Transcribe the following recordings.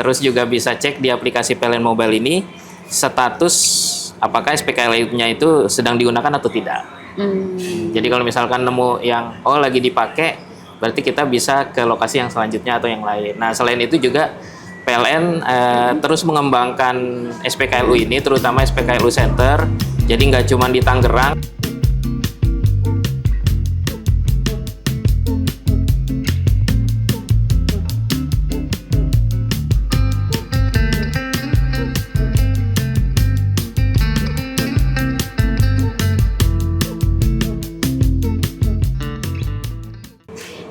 Terus juga bisa cek di aplikasi PLN Mobile ini status apakah SPKLU-nya itu sedang digunakan atau tidak. Jadi kalau misalkan nemu yang lagi dipakai, berarti kita bisa ke lokasi yang selanjutnya atau yang lain. Nah, selain itu juga PLN terus mengembangkan SPKLU ini, terutama SPKLU Center. Jadi nggak cuma di Tangerang.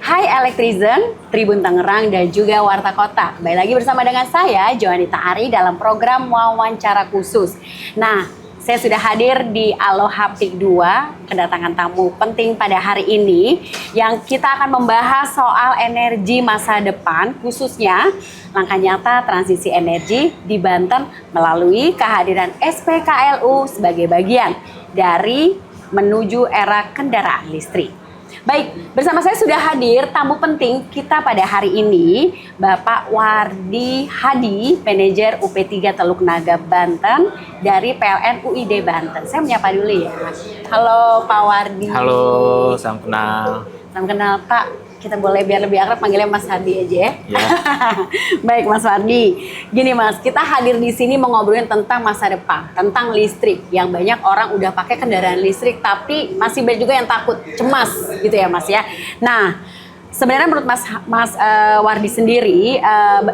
Hai Elektrizen, Tribun Tangerang dan juga Warta Kota. Kembali lagi bersama dengan saya, Joanita Ari dalam program wawancara khusus. Nah, saya sudah hadir di Aloha Peak 2, kedatangan tamu penting pada hari ini yang kita akan membahas soal energi masa depan, khususnya langkah nyata transisi energi di Banten melalui kehadiran SPKLU sebagai bagian dari menuju era kendaraan listrik. Baik, bersama saya sudah hadir tamu penting kita pada hari ini, Bapak Wardi Hadi, manajer UP3 Teluk Naga Banten dari PLN UID Banten. Saya menyapa dulu ya. Halo Pak Wardi. Halo, salam kenal. Salam kenal Pak. Kita boleh biar lebih akrab panggilnya Mas Hadi aja ya. Ya. Baik Mas Wardi. Gini Mas, kita hadir di sini mau ngobrolin tentang masa depan, tentang listrik. Yang banyak orang udah pakai kendaraan listrik tapi masih banyak juga yang takut, cemas gitu ya Mas ya. Nah, sebenarnya menurut Mas Wardi sendiri,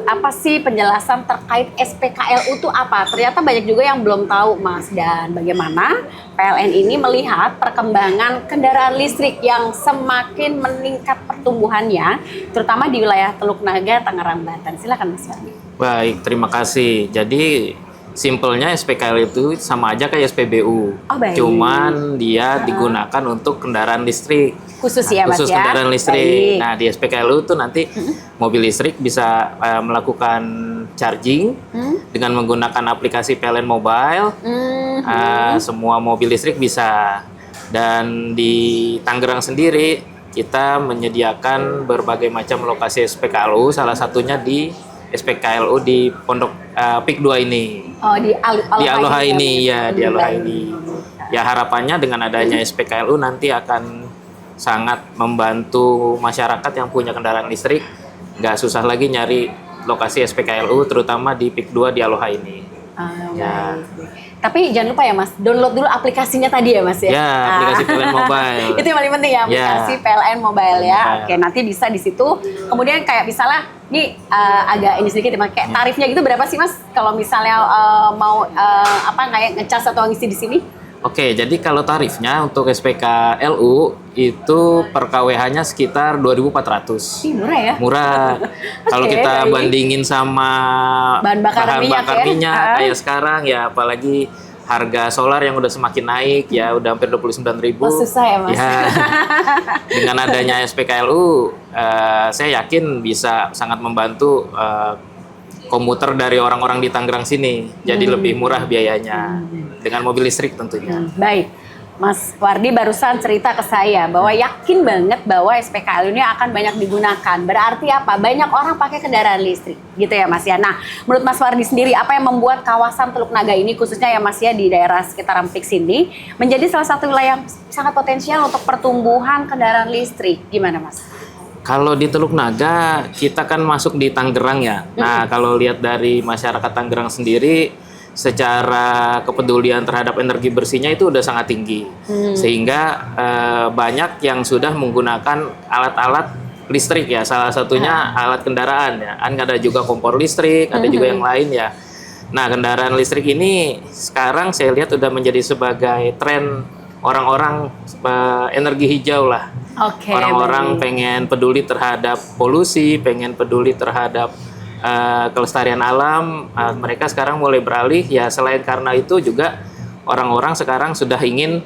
apa sih penjelasan terkait SPKLU itu apa? Ternyata banyak juga yang belum tahu Mas. Dan bagaimana PLN ini melihat perkembangan kendaraan listrik yang semakin meningkat pertumbuhannya, terutama di wilayah Teluk Naga, Tangerang, Banten. Silakan Mas Wardi. Baik, terima kasih. Jadi simpelnya SPKLU itu sama aja kayak SPBU. Oh, baik. Cuman dia digunakan untuk kendaraan listrik. Khusus ya Mas khusus ya? Kendaraan listrik. Baik. Nah, di SPKLU itu nanti mobil listrik bisa melakukan charging dengan menggunakan aplikasi PLN Mobile. Semua mobil listrik bisa. Dan di Tangerang sendiri kita menyediakan berbagai macam lokasi SPKLU, salah satunya di SPKLU di Pondok Peak 2 ini. Oh, di Aloha ini ya, di Aloha Baik. ini. Ya, harapannya dengan adanya SPKLU nanti akan sangat membantu masyarakat yang punya kendaraan listrik, nggak susah lagi nyari lokasi SPKLU, terutama di Peak 2 di Aloha ini. Ya. Baik. Tapi jangan lupa ya Mas, download dulu aplikasinya tadi ya Mas ya. Ya, aplikasi PLN Mobile. Itu yang paling penting ya, aplikasi PLN Mobile ya. Mobile. Oke, nanti bisa di situ. Kemudian kayak misalnya, nih agak ini sedikit ya, kayak tarifnya gitu berapa sih Mas? Kalau misalnya mau kayak ngecas atau ngisi di sini? Oke, jadi kalau tarifnya untuk SPKLU itu per KWH-nya sekitar 2.400. Murah ya? Murah. Kalau Oke, kita baik. bandingin sama Bahan bakar minyak ya? minyak kayak sekarang ya, apalagi harga solar yang udah semakin naik ya, udah hampir 29.000. Oh, susah ya Mas? Ya, dengan adanya SPKLU, saya yakin bisa sangat membantu komuter dari orang-orang di Tangerang sini, jadi lebih murah biayanya dengan mobil listrik tentunya. Baik, Mas Wardi barusan cerita ke saya bahwa yakin banget bahwa SPKLU ini akan banyak digunakan. Berarti apa? Banyak orang pakai kendaraan listrik, gitu ya Mas ya. Nah, menurut Mas Wardi sendiri, apa yang membuat kawasan Teluk Naga ini, khususnya ya Mas ya di daerah sekitaran Peak sini, menjadi salah satu wilayah yang sangat potensial untuk pertumbuhan kendaraan listrik? Gimana Mas? Kalau di Teluk Naga, kita kan masuk di Tangerang ya. Nah, kalau lihat dari masyarakat Tangerang sendiri, secara kepedulian terhadap energi bersihnya itu udah sangat tinggi. Sehingga banyak yang sudah menggunakan alat-alat listrik ya. Salah satunya alat kendaraan ya. Ada juga kompor listrik, ada juga yang lain ya. Nah, kendaraan listrik ini sekarang saya lihat udah menjadi sebagai tren orang-orang energi hijau lah. Oke, Orang-orang pengen peduli terhadap polusi, pengen peduli terhadap kelestarian alam. Mereka sekarang mulai beralih ya. Selain karena itu juga orang-orang sekarang sudah ingin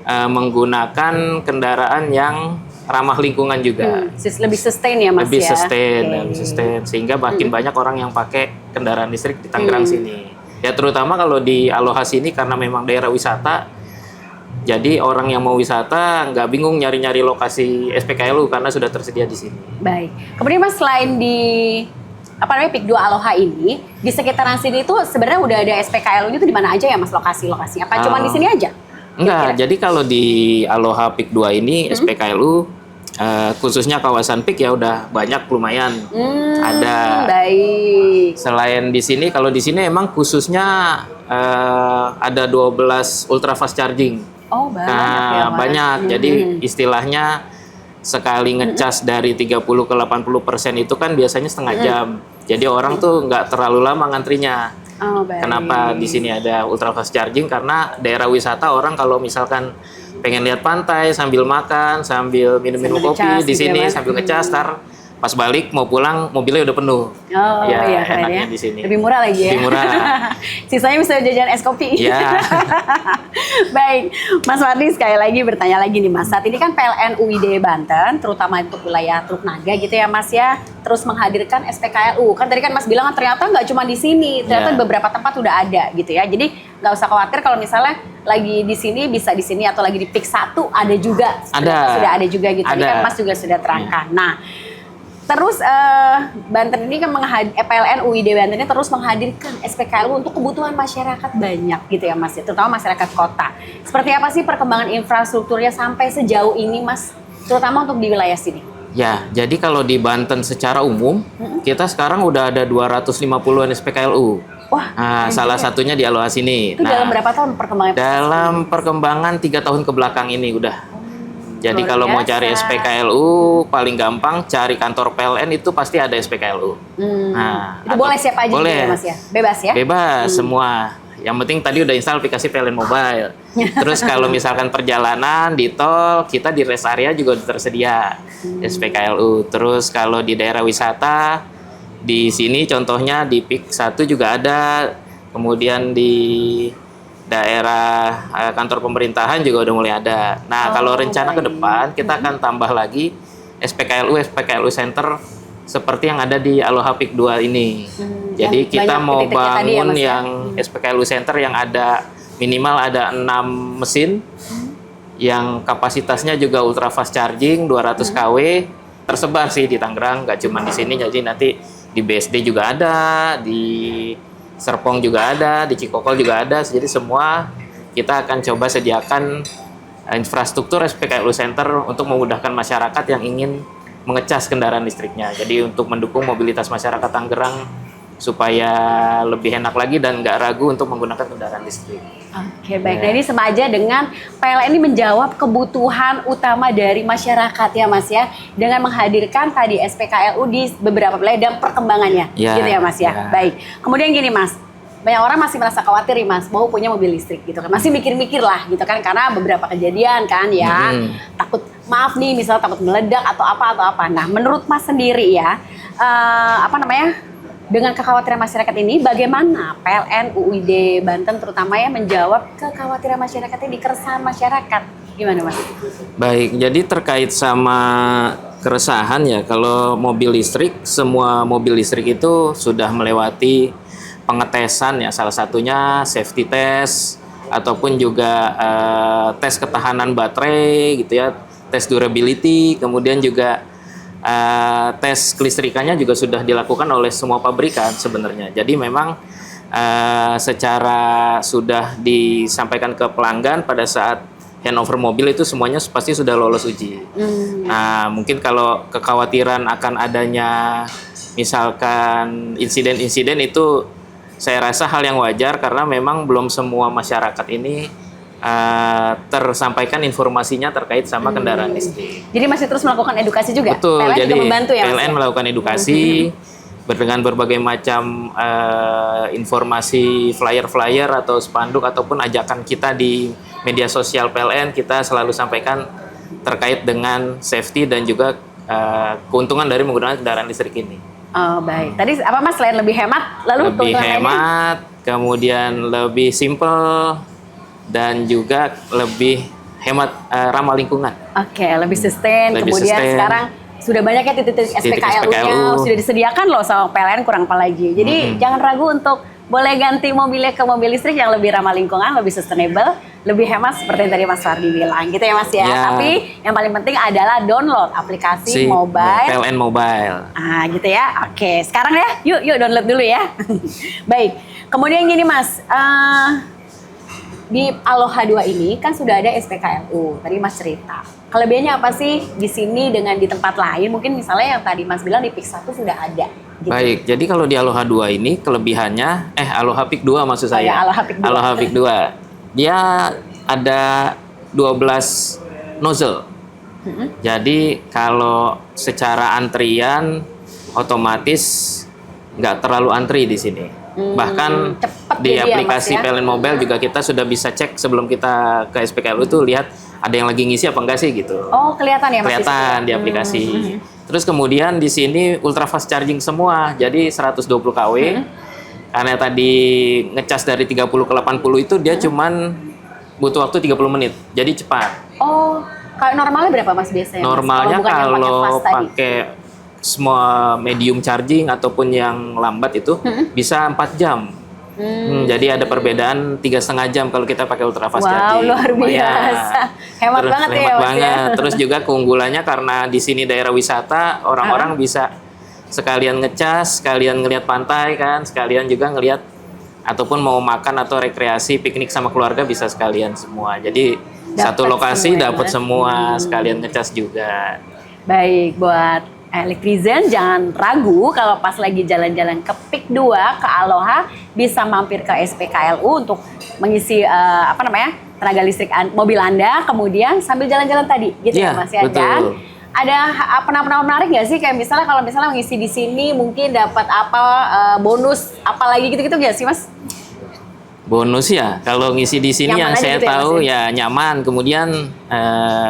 menggunakan kendaraan yang ramah lingkungan juga. Lebih sustain ya Mas Lebih ya? sustain, lebih sustain. Sehingga makin banyak orang yang pakai kendaraan listrik di Tangerang sini. Ya, terutama kalau di Aloha sini karena memang daerah wisata. Jadi orang yang mau wisata nggak bingung nyari-nyari lokasi SPKLU karena sudah tersedia di sini. Baik. Kemudian Mas, selain di apa namanya PIK 2 Aloha ini di sekitaran sini tuh sebenarnya udah ada SPKLU itu di mana aja ya Mas lokasi-lokasinya? Apa cuma di sini aja? Enggak, jadi kalau di Aloha PIK 2 ini SPKLU khususnya kawasan PIK ya udah banyak lumayan. Ada. Baik. Selain di sini, kalau di sini emang khususnya ada 12 ultra fast charging. Oh, banyak ya, Mas. Banyak. Jadi istilahnya sekali ngecas dari 30 ke 80% itu kan biasanya setengah jam. Jadi orang tuh nggak terlalu lama ngantrinya. Oh, baik. Kenapa di sini ada ultra fast charging? Karena daerah wisata orang kalau misalkan pengen lihat pantai sambil makan, sambil minum-minum Sambil kopi ngecas di gitu ya, sini Mas. sambil ngecas, ntar pas balik mau pulang mobilnya udah penuh. Oh Ya, iya keren enaknya ya. di sini. Lebih murah lagi ya. Lebih murah. Sisanya bisa jajan es kopi. Ya. Baik, Mas Wardi sekali lagi bertanya lagi nih Mas. Saat ini kan PLN UID Banten, terutama untuk wilayah Teluk Naga gitu ya Mas ya, terus menghadirkan SPKLU. Kan tadi kan Mas bilang ternyata nggak cuma di sini, ternyata Ya. di beberapa tempat udah ada gitu ya. Jadi nggak usah khawatir kalau misalnya lagi di sini bisa di sini atau lagi di PIK 1 ada juga. Ada. Sudah ada juga gitu. Tadi Ada. kan Mas juga sudah terangkan. Nah, terus Banten ini kan PLN UID Banten ini terus menghadirkan SPKLU untuk kebutuhan masyarakat banyak gitu ya Mas, terutama masyarakat kota. Seperti apa sih perkembangan infrastrukturnya sampai sejauh ini Mas, terutama untuk di wilayah sini? Ya, jadi kalau di Banten secara umum, kita sekarang udah ada 250-an SPKLU. Wah, Nah, salah satunya di Aloha sini. itu dalam berapa tahun perkembangan? Dalam perkembangan 3 tahun ke belakang ini udah. Jadi Luar kalau mau biasa. cari SPKLU, paling gampang cari kantor PLN itu pasti ada SPKLU. Nah, Itu boleh siapa aja boleh. gitu ya Mas ya? Bebas ya? Bebas semua. Yang penting tadi udah install aplikasi PLN Mobile. Terus kalau misalkan perjalanan di tol, kita di rest area juga udah tersedia SPKLU. Terus kalau di daerah wisata, di sini contohnya di PIK 1 juga ada. Kemudian di daerah kantor pemerintahan juga udah mulai ada. Nah, kalau rencana ke depan kita akan tambah lagi SPKLU Center seperti yang ada di Aloha PIK 2 ini. Jadi yang kita banyak mau titik-titiknya tadi ya, bangun Mas, ya? yang SPKLU Center yang ada minimal ada 6 mesin yang kapasitasnya juga ultra fast charging 200 kW tersebar sih di Tangerang, nggak cuma di sini. Jadi nanti di BSD juga ada, di Serpong juga ada, di Cikokol juga ada. Jadi semua kita akan coba sediakan infrastruktur SPKLU Center untuk memudahkan masyarakat yang ingin mengecas kendaraan listriknya. Jadi untuk mendukung mobilitas masyarakat Tangerang supaya lebih enak lagi dan nggak ragu untuk menggunakan kendaraan listrik. Oke, baik. Nah, ini sengaja dengan PLN ini menjawab kebutuhan utama dari masyarakat ya Mas ya, dengan menghadirkan tadi SPKLU di beberapa wilayah dan perkembangannya, Ya, gitu ya Mas ya. ya. Baik. Kemudian gini Mas, banyak orang masih merasa khawatir nih Mas, mau punya mobil listrik gitu kan, masih mikir-mikir lah gitu kan, karena beberapa kejadian kan ya, takut maaf nih, misalnya takut meledak atau apa. Nah, menurut Mas sendiri ya, dengan kekhawatiran masyarakat ini, bagaimana PLN UID Banten terutama ya menjawab kekhawatiran masyarakat ini, keresahan masyarakat? Gimana Mas? Baik, jadi terkait sama keresahan ya, kalau mobil listrik, semua mobil listrik itu sudah melewati pengetesan ya, salah satunya safety test ataupun juga tes ketahanan baterai gitu ya, tes durability, kemudian juga tes kelistrikannya juga sudah dilakukan oleh semua pabrikan sebenarnya. Jadi memang secara sudah disampaikan ke pelanggan pada saat handover mobil itu semuanya pasti sudah lolos uji. Nah, mungkin kalau kekhawatiran akan adanya misalkan insiden-insiden itu saya rasa hal yang wajar karena memang belum semua masyarakat ini tersampaikan informasinya terkait sama kendaraan listrik. Jadi masih terus melakukan edukasi juga? Betul, PLN jadi juga membantu ya Mas? PLN melakukan edukasi dengan berbagai macam informasi flyer-flyer atau spanduk ataupun ajakan kita di media sosial PLN, kita selalu sampaikan terkait dengan safety dan juga keuntungan dari menggunakan kendaraan listrik ini. Oh baik, tadi apa Mas, selain lebih hemat, lalu Lebih keuntungan lainnya? hemat, kemudian lebih simple, dan juga lebih hemat ramah lingkungan. Oke, lebih sustain. Lebih Kemudian sustain. sekarang sudah banyak ya titik-titik SPKLU-nya sudah disediakan loh sama PLN, kurang apa lagi. Jadi jangan ragu untuk boleh ganti mobilnya ke mobil listrik yang lebih ramah lingkungan, lebih sustainable, lebih hemat seperti yang tadi Mas Wardi bilang gitu ya Mas ya. Tapi yang paling penting adalah download aplikasi mobile PLN Mobile. Gitu ya. Oke, sekarang ya yuk download dulu ya. Baik. Kemudian gini Mas, di Aloha 2 ini kan sudah ada SPKLU. Tadi Mas cerita. Kelebihannya apa sih di sini dengan di tempat lain? Mungkin misalnya yang tadi Mas bilang di PIK 1 sudah ada. Gitu. Baik, jadi kalau di Aloha 2 ini kelebihannya, Aloha PIK 2 maksud saya. Ya, Aloha PIK 2. Aloha PIK 2. Dia ada 12 nozzle. Jadi kalau secara antrian otomatis nggak terlalu antri di sini. Bahkan di aplikasi PLN Mobile juga kita sudah bisa cek sebelum kita ke SPKLU itu lihat ada yang lagi ngisi apa enggak sih gitu. Oh, kelihatan ya Mas? Kelihatan di aplikasi. Terus kemudian di sini ultra fast charging semua. Jadi 120 kW. Karena tadi ngecas dari 30 ke 80 itu dia cuman butuh waktu 30 menit. Jadi cepat. Oh, kalau normalnya berapa Mas biasanya? Normalnya Mas? kalau pakai semua medium charging ataupun yang lambat itu bisa 4 jam. Jadi ada perbedaan 3,5 jam kalau kita pakai ultra fast charging. Wow, luar biasa. Hemat banget ya, Mas. Banget. Terus juga keunggulannya karena di sini daerah wisata, orang-orang bisa sekalian ngecas, sekalian ngelihat pantai kan, sekalian juga ngelihat ataupun mau makan atau rekreasi, piknik sama keluarga bisa sekalian semua. Jadi satu lokasi dapat semua, sekalian ngecas juga. Baik, buat Electrizen jangan ragu kalau pas lagi jalan-jalan ke PIK 2 ke Aloha bisa mampir ke SPKLU untuk mengisi tenaga listrik mobil Anda, kemudian sambil jalan-jalan tadi gitu ya Mas ya. Betul. Dan ada penampilan menarik nggak sih, kayak misalnya kalau misalnya mengisi di sini mungkin dapat bonus apalagi gitu-gitu nggak sih Mas? Bonus ya, kalau ngisi di sini yang saya tahu ya nyaman. Kemudian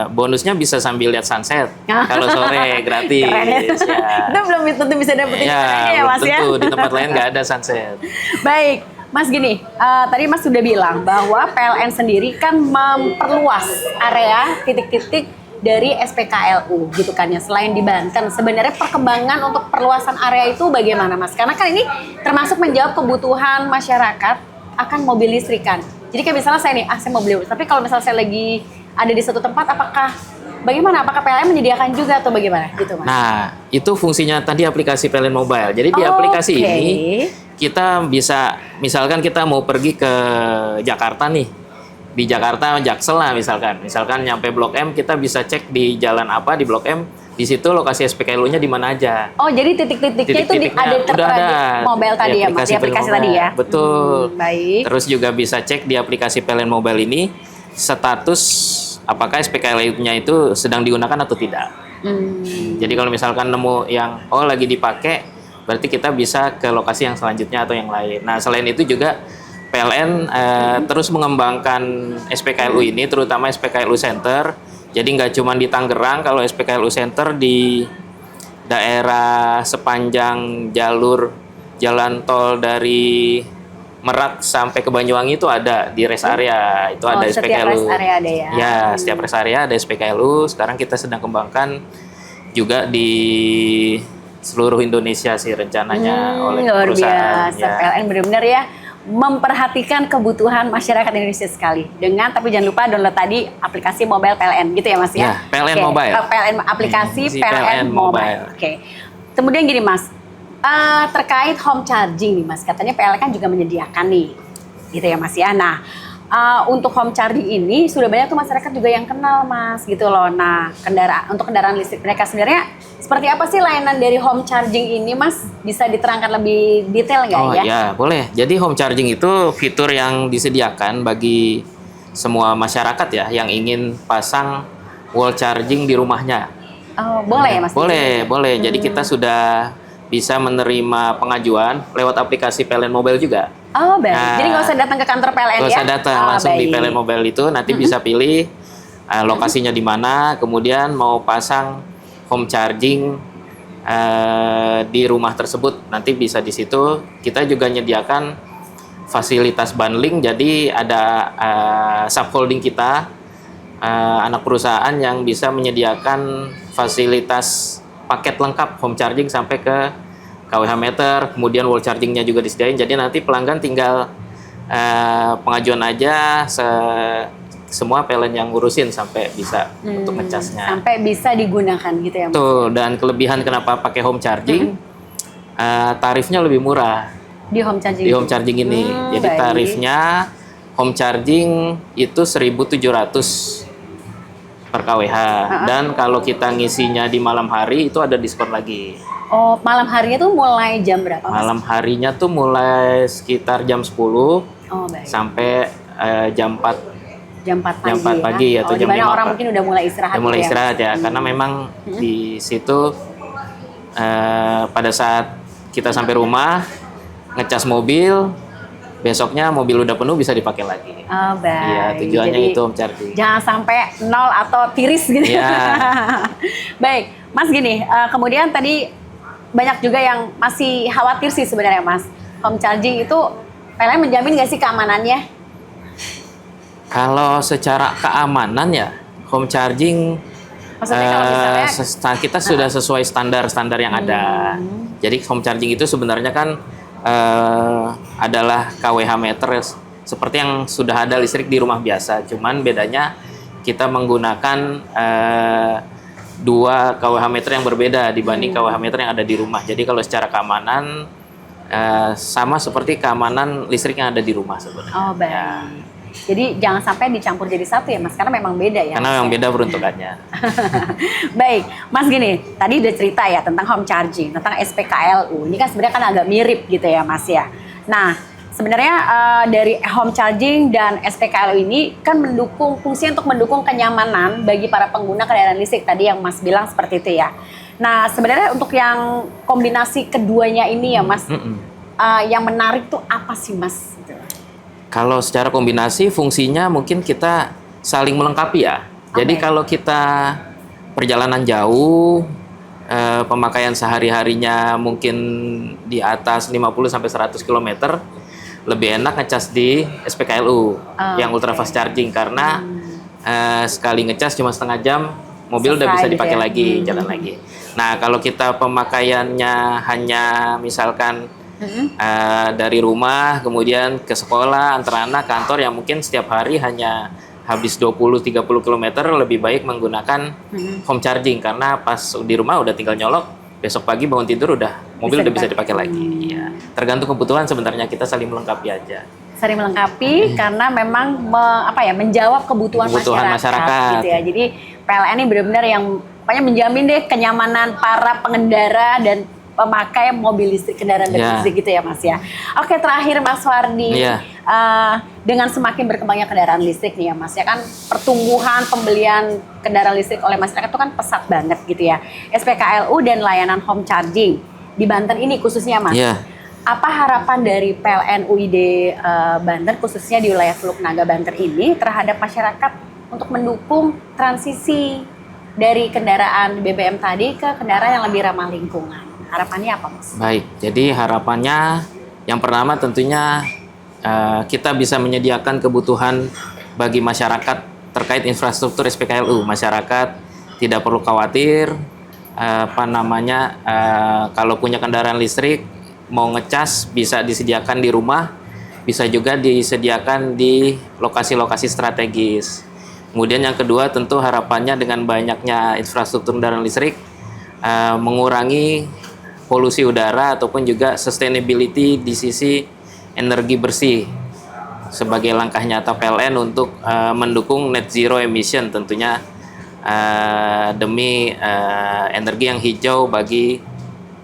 bonusnya bisa sambil lihat sunset. Kalau sore gratis. Keren ya. Itu belum tentu bisa dapetin ya Mas ya. Tentu di tempat lain nggak ada sunset. Baik, Mas gini, tadi Mas sudah bilang bahwa PLN sendiri kan memperluas area titik-titik dari SPKLU gitu kan ya. Selain di Banten, sebenarnya perkembangan untuk perluasan area itu bagaimana Mas? Karena kan ini termasuk menjawab kebutuhan masyarakat akan mobil listrik kan. Jadi kayak misalnya saya nih, saya mau beli, tapi kalau misalnya saya lagi ada di satu tempat, bagaimana? Apakah PLN menyediakan juga atau bagaimana gitu Mas? Nah, itu fungsinya tadi aplikasi PLN Mobile. Jadi di aplikasi ini kita bisa, misalkan kita mau pergi ke Jakarta nih, di Jakarta Jaksel lah misalkan nyampe Blok M, kita bisa cek di jalan apa di Blok M. Di situ lokasi SPKLU-nya di mana aja. Oh, jadi titik-titiknya itu ada tertera di mobile tadi ya, Mas? Di aplikasi tadi ya? Betul. Baik. Terus juga bisa cek di aplikasi PLN Mobile ini, status apakah SPKLU-nya itu sedang digunakan atau tidak. Jadi kalau misalkan nemu yang, lagi dipakai, berarti kita bisa ke lokasi yang selanjutnya atau yang lain. Nah, selain itu juga PLN terus mengembangkan SPKLU ini, terutama SPKLU Center. Jadi nggak cuma di Tangerang, kalau SPKLU Center di daerah sepanjang jalur jalan tol dari Merak sampai ke Banyuwangi itu ada di rest area, itu ada SPKLU. Setiap rest area ada ya? Ya, setiap rest area ada SPKLU. Sekarang kita sedang kembangkan juga di seluruh Indonesia sih rencananya oleh perusahaan. Luar biasa, PLN benar-benar ya memperhatikan kebutuhan masyarakat Indonesia sekali. Tapi jangan lupa download tadi aplikasi mobile PLN gitu ya Mas ya? Ya, PLN Mobile. Aplikasi PLN Mobile. Oke. Kemudian gini Mas, terkait home charging nih Mas, katanya PLN kan juga menyediakan nih, gitu ya Mas ya. Nah, untuk home charging ini sudah banyak tuh masyarakat juga yang kenal Mas gitu loh. Nah, untuk kendaraan listrik mereka sebenarnya seperti apa sih layanan dari home charging ini Mas? Bisa diterangkan lebih detail nggak ya? Ya, boleh. Jadi home charging itu fitur yang disediakan bagi semua masyarakat ya yang ingin pasang wall charging di rumahnya. Boleh ya Mas? Boleh. Jadi kita sudah bisa menerima pengajuan lewat aplikasi PLN Mobile juga. Baik. Jadi nggak usah datang ke kantor PLN ya? Nggak usah datang, langsung di PLN Mobile itu nanti bisa pilih lokasinya di mana, kemudian mau pasang home charging di rumah tersebut, nanti bisa di situ. Kita juga menyediakan fasilitas bundling, jadi ada subholding kita, anak perusahaan yang bisa menyediakan fasilitas paket lengkap home charging sampai ke kWh meter, kemudian wall chargingnya juga disediain. Jadi nanti pelanggan tinggal pengajuan aja, semua PLN yang ngurusin sampai bisa untuk ngecasnya. Sampai bisa digunakan gitu ya Mas? Tuh, dan kelebihan kenapa pakai home charging, tarifnya lebih murah Di home charging? di home charging ini. Jadi baik. tarifnya home charging itu 1.700 per kWh. Dan kalau kita ngisinya di malam hari itu ada diskon lagi. Oh, malam harinya tuh mulai jam berapa Mas? Malam harinya tuh mulai sekitar jam 10 Oh, baik. sampai jam 4 Jam 4 pagi, jam 4 pagi ya? atau jam dimana 5 orang mungkin udah mulai istirahat mulai gitu ya, istirahat Mas? ya, karena memang di situ pada saat kita sampai rumah ngecas mobil, besoknya mobil udah penuh bisa dipakai lagi. Oh, baik. Iya, tujuannya Jadi, itu home charging. jangan sampai nol atau tiris gitu. Iya. Baik, Mas gini, kemudian tadi banyak juga yang masih khawatir sih sebenarnya Mas. Home charging itu PLN menjamin nggak sih keamanannya? Kalau secara keamanan ya, home charging Maksudnya kalau misalnya kita sudah sesuai standar-standar yang ada. Jadi home charging itu sebenarnya kan adalah kWh meter seperti yang sudah ada listrik di rumah biasa. Cuman bedanya kita menggunakan 2 kWh meter yang berbeda dibanding kWh meter yang ada di rumah. Jadi kalau secara keamanan sama seperti keamanan listrik yang ada di rumah sebenarnya. Oh, baik. Ya. Jadi jangan sampai dicampur jadi satu ya Mas, karena memang beda ya. Karena memang beda peruntukannya. Baik, Mas gini, tadi udah cerita ya tentang home charging, tentang SPKLU. Ini kan sebenarnya kan agak mirip gitu ya Mas ya. Nah, sebenarnya dari home charging dan SPKLU ini kan mendukung fungsi untuk mendukung kenyamanan bagi para pengguna kendaraan listrik tadi yang Mas bilang seperti itu ya. Nah, sebenarnya untuk yang kombinasi keduanya ini ya Mas, yang menarik tuh apa sih Mas? Gitu. Kalau secara kombinasi fungsinya mungkin kita saling melengkapi ya. Jadi kalau kita perjalanan jauh, pemakaian sehari-harinya mungkin di atas 50 sampai 100 km, lebih enak ngecas di SPKLU yang ultra fast charging karena sekali ngecas cuma setengah jam mobil udah bisa gitu dipakai ya. lagi, jalan lagi. Nah, kalau kita pemakaiannya hanya misalkan dari rumah kemudian ke sekolah, antar anak, kantor yang mungkin setiap hari hanya habis 20-30 km, lebih baik menggunakan home charging karena pas di rumah udah tinggal nyolok, besok pagi bangun tidur mobil udah bisa dipakai lagi. Ya. Tergantung kebutuhan sebenarnya, kita saling melengkapi aja. Saling melengkapi karena memang menjawab kebutuhan masyarakat gitu ya. Jadi PLN ini benar-benar yang menjamin deh kenyamanan para pengendara dan pemakai mobil listrik, kendaraan listrik gitu ya Mas ya. Oke, terakhir Mas Wardi, dengan semakin berkembangnya kendaraan listrik nih ya Mas ya, kan pertumbuhan pembelian kendaraan listrik oleh masyarakat itu kan pesat banget gitu ya. SPKLU dan layanan home charging di Banten ini khususnya Mas. Apa harapan dari PLN UID Banten khususnya di wilayah Teluk Naga Banten ini terhadap masyarakat untuk mendukung transisi dari kendaraan BBM tadi ke kendaraan yang lebih ramah lingkungan? Harapannya apa Mas? Baik, jadi harapannya yang pertama tentunya kita bisa menyediakan kebutuhan bagi masyarakat terkait infrastruktur SPKLU. Masyarakat tidak perlu khawatir kalau punya kendaraan listrik mau ngecas bisa disediakan di rumah, bisa juga disediakan di lokasi-lokasi strategis. Kemudian yang kedua tentu harapannya dengan banyaknya infrastruktur kendaraan listrik mengurangi polusi udara ataupun juga sustainability di sisi energi bersih sebagai langkah nyata PLN untuk mendukung net zero emission tentunya demi energi yang hijau bagi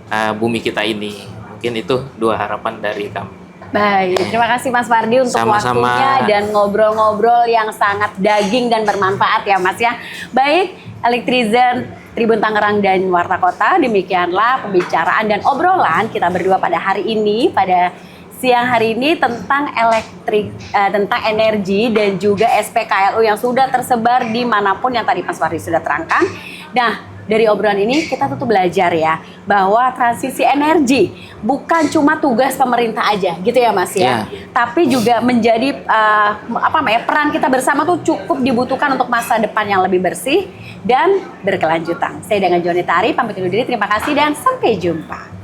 bumi kita ini. Mungkin itu 2 harapan dari kami. Baik, terima kasih Mas Wardi untuk Sama-sama. waktunya dan ngobrol-ngobrol yang sangat daging dan bermanfaat ya Mas ya. Baik, Elektrizen Tribun Tangerang dan Warta Kota, demikianlah pembicaraan dan obrolan kita berdua pada hari ini, pada siang hari ini tentang tentang energi dan juga SPKLU yang sudah tersebar dimanapun yang tadi Mas Wardi sudah terangkan. Nah, dari obrolan ini kita tuh belajar ya bahwa transisi energi bukan cuma tugas pemerintah aja gitu ya Mas ya. Tapi juga menjadi peran kita bersama tuh cukup dibutuhkan untuk masa depan yang lebih bersih dan berkelanjutan. Saya dengan Jonita Ari pamit undur diri. Terima kasih dan sampai jumpa.